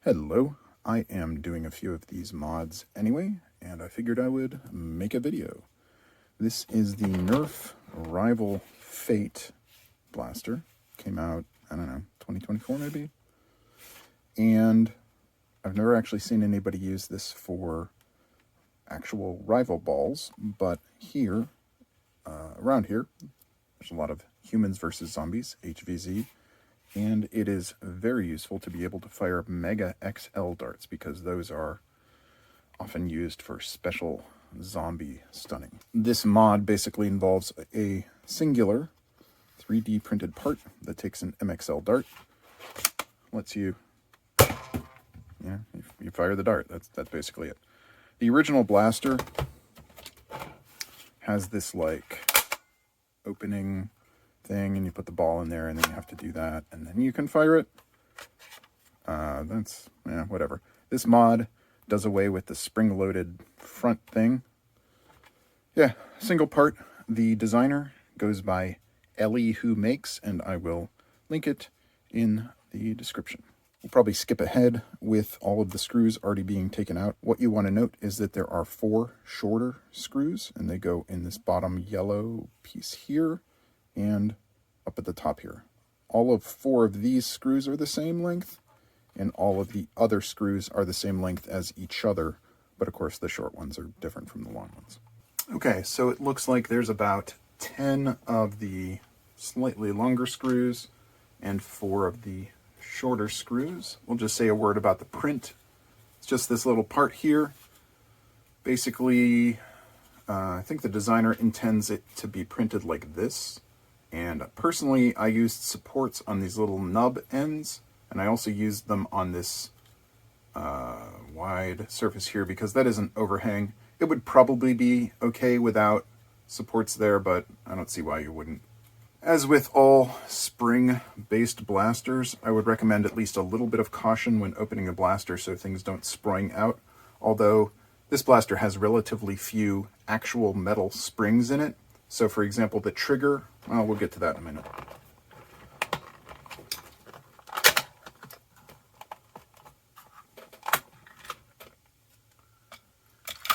Hello, I am doing a few of these mods anyway, and I figured I would make a video. This is the Nerf Rival Fate blaster. Came out, I don't know, 2024 maybe? And I've never actually seen anybody use this for actual rival balls, but here, around here, there's a lot of humans versus zombies, HVZ, and it is very useful to be able to fire Mega XL darts because those are often used for special zombie stunning. This mod basically involves a singular 3D printed part that takes an MXL dart, lets you, you fire the dart. That's basically it. The original blaster has this like opening thing, and you put the ball in there, and then you have to do that, and then you can fire it. Whatever. This mod does away with the spring-loaded front thing. Yeah, single part. The designer goes by Ellie Who Makes, and I will link it in the description. We'll probably skip ahead with all of the screws already being taken out. What you want to note is that there are 4 shorter screws, and they go in this bottom yellow piece here, and up at the top here. All of 4 of these screws are the same length, and all of the other screws are the same length as each other, but of course the short ones are different from the long ones. Okay, so it looks like there's about 10 of the slightly longer screws and 4 of the shorter screws. We'll just say a word about the print. It's just this little part here. Basically, I think the designer intends it to be printed like this. And personally, I used supports on these little nub ends, and I also used them on this wide surface here because that is an overhang. It would probably be okay without supports there, but I don't see why you wouldn't. As with all spring-based blasters, I would recommend at least a little bit of caution when opening a blaster so things don't spring out, although this blaster has relatively few actual metal springs in it. So for example, the trigger, well, we'll get to that in a minute.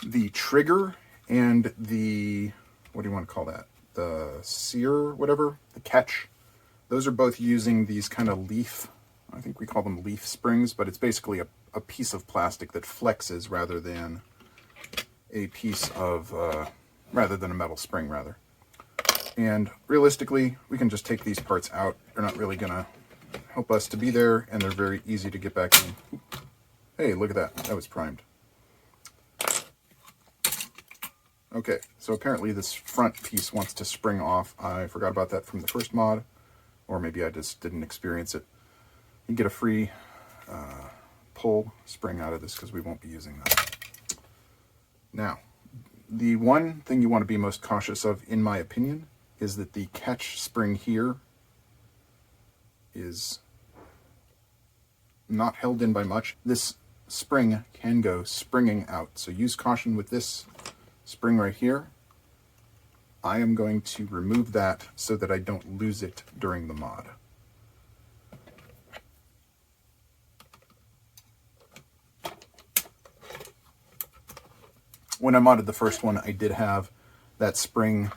The trigger and the, what do you want to call that? The sear, whatever, the catch, those are both using these kind of leaf, I think we call them leaf springs, but it's basically a piece of plastic that flexes rather than a piece of, rather than a metal spring, rather. And realistically, we can just take these parts out. They're not really going to help us to be there, and they're very easy to get back in. Hey, look at that. That was primed. Okay, so apparently this front piece wants to spring off. I forgot about that from the first mod, or maybe I just didn't experience it. You get a free pull spring out of this because we won't be using that. Now, the one thing you want to be most cautious of, in my opinion, is that the catch spring here is not held in by much. This spring can go springing out, so use caution with this spring right here. I am going to remove that so that I don't lose it during the mod. When I modded the first one, I did have that spring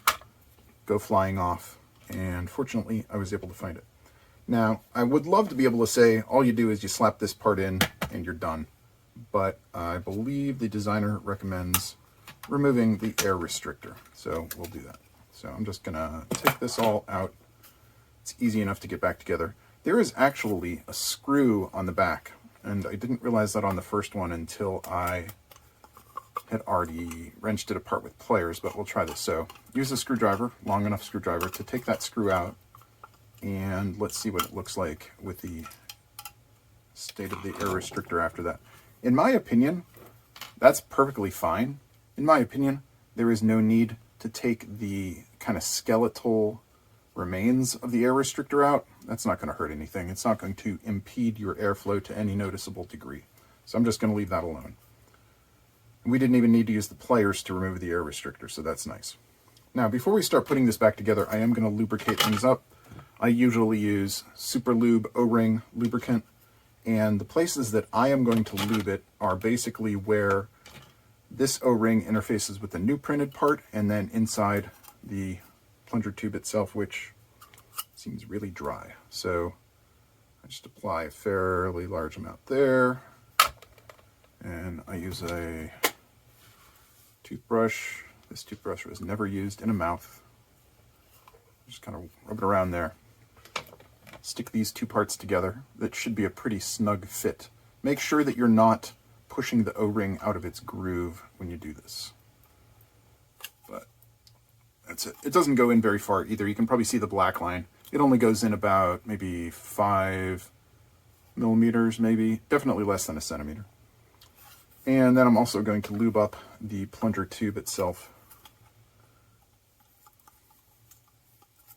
go flying off, and fortunately I was able to find it. Now, I would love to be able to say all you do is you slap this part in and you're done, but I believe the designer recommends removing the air restrictor, so we'll do that. So I'm just gonna take this all out. It's easy enough to get back together. There is actually a screw on the back, and I didn't realize that on the first one until I had already wrenched it apart with pliers, but we'll try this. So use a screwdriver, long enough screwdriver, to take that screw out, and let's see what it looks like with the state of the air restrictor after that. In my opinion, that's perfectly fine. In my opinion, there is no need to take the kind of skeletal remains of the air restrictor out. That's not going to hurt anything. It's not going to impede your airflow to any noticeable degree. So I'm just going to leave that alone. And we didn't even need to use the pliers to remove the air restrictor, so that's nice. Now, before we start putting this back together, I am going to lubricate things up. I usually use Super Lube O-ring lubricant, And the places that I am going to lube it are basically where this O-ring interfaces with the new printed part, and then inside the plunger tube itself, which seems really dry. So I just apply a fairly large amount there, and I use a toothbrush. This toothbrush was never used in a mouth. Just kind of rub it around there. Stick these two parts together. That should be a pretty snug fit. Make sure that you're not pushing the O-ring out of its groove when you do this. But that's it. It doesn't go in very far either. You can probably see the black line. It only goes in about maybe 5 millimeters, maybe. Definitely less than a centimeter. And then I'm also going to lube up the plunger tube itself.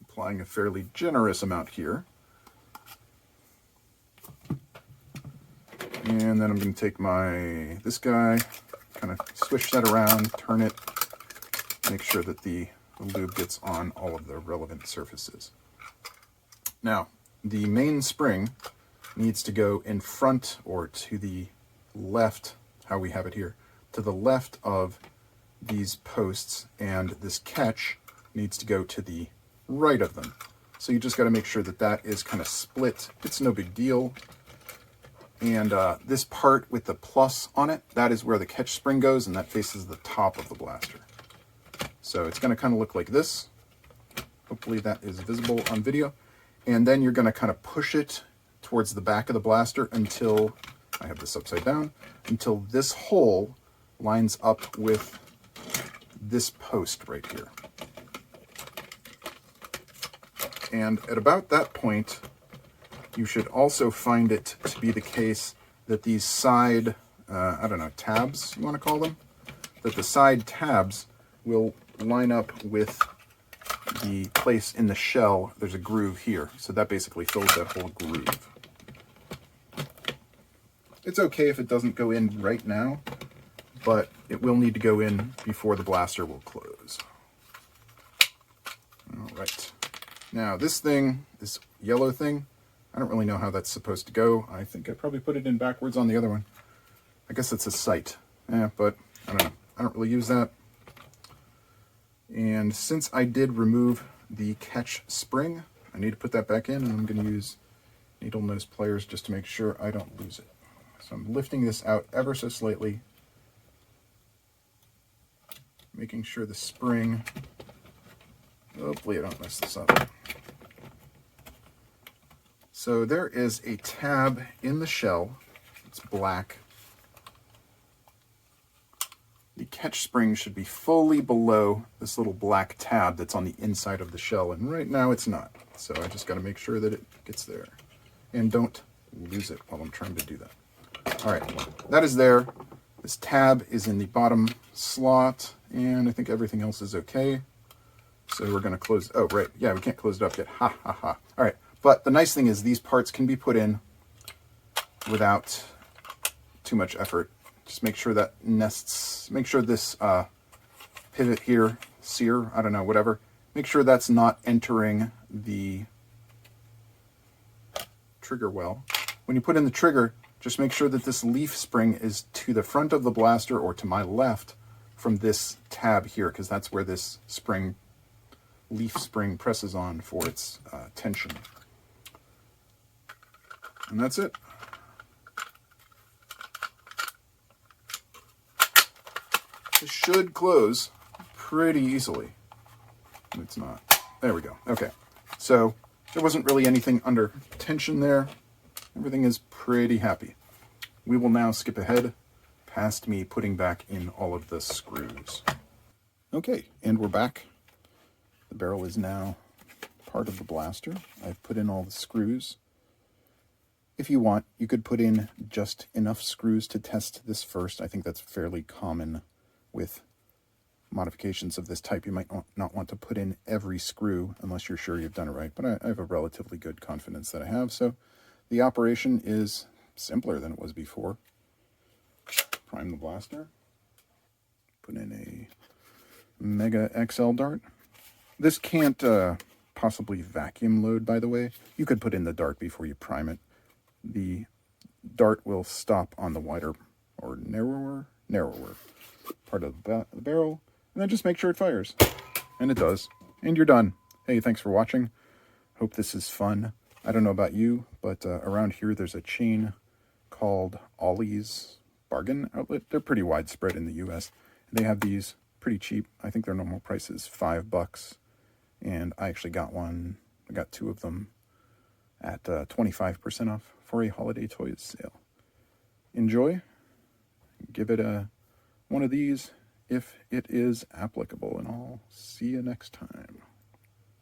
Applying a fairly generous amount here. And then I'm going to take this guy, kind of swish that around, turn it, make sure that the lube gets on all of the relevant surfaces. Now, the main spring needs to go in front or to the left, how we have it here, to the left of these posts, and this catch needs to go to the right of them. So you just got to make sure that that is kind of split. It's no big deal. And this part with the plus on it, that is where the catch spring goes, and that faces the top of the blaster. So it's going to kind of look like this. Hopefully that is visible on video. And then you're going to kind of push it towards the back of the blaster until, I have this upside down, until this hole lines up with this post right here. And at about that point, you should also find it to be the case that these side, I don't know, tabs, you want to call them? That the side tabs will line up with the place in the shell. There's a groove here, so that basically fills that whole groove. It's okay if it doesn't go in right now, but it will need to go in before the blaster will close. All right. Now this thing, this yellow thing, I don't really know how that's supposed to go. I think I probably put it in backwards on the other one. I guess it's a sight. But I don't know. I don't really use that. And since I did remove the catch spring, I need to put that back in, and I'm going to use needle nose pliers just to make sure I don't lose it. So I'm lifting this out ever so slightly, making sure the spring, hopefully I don't mess this up. So there is a tab in the shell. It's black. The catch spring should be fully below this little black tab that's on the inside of the shell, and right now it's not. So I just got to make sure that it gets there. And don't lose it while I'm trying to do that. All right, that is there. This tab is in the bottom slot, and I think everything else is okay. So we're going to close, oh, right, yeah, we can't close it up yet. Ha, ha, ha. All right. But the nice thing is these parts can be put in without too much effort. Just make sure that nests, make sure this pivot here, sear, I don't know, whatever, make sure that's not entering the trigger well. When you put in the trigger, just make sure that this leaf spring is to the front of the blaster or to my left from this tab here, because that's where this spring, leaf spring presses on for its tension. And that's it. It should close pretty easily. It's not. There we go. Okay. So there wasn't really anything under tension there. Everything is pretty happy. We will now skip ahead past me putting back in all of the screws. Okay, and we're back. The barrel is now part of the blaster. I've put in all the screws. If you want, you could put in just enough screws to test this first. I think that's fairly common with modifications of this type. You might not want to put in every screw unless you're sure you've done it right, but I have a relatively good confidence that I have. So the operation is simpler than it was before. Prime the blaster. Put in a Mega XL dart. This can't possibly vacuum load, by the way. You could put in the dart before you prime it. The dart will stop on the wider or narrower part of the barrel, and then just make sure it fires. And it does. And you're done. Hey, thanks for watching. Hope this is fun. I don't know about you, but around here there's a chain called Ollie's Bargain Outlet. They're pretty widespread in the US. They have these pretty cheap. I think their normal price is $5. And I actually got one. I got 2 of them at 25% off for a holiday toys sale. Enjoy. Give it one of these if it is applicable, and I'll see you next time.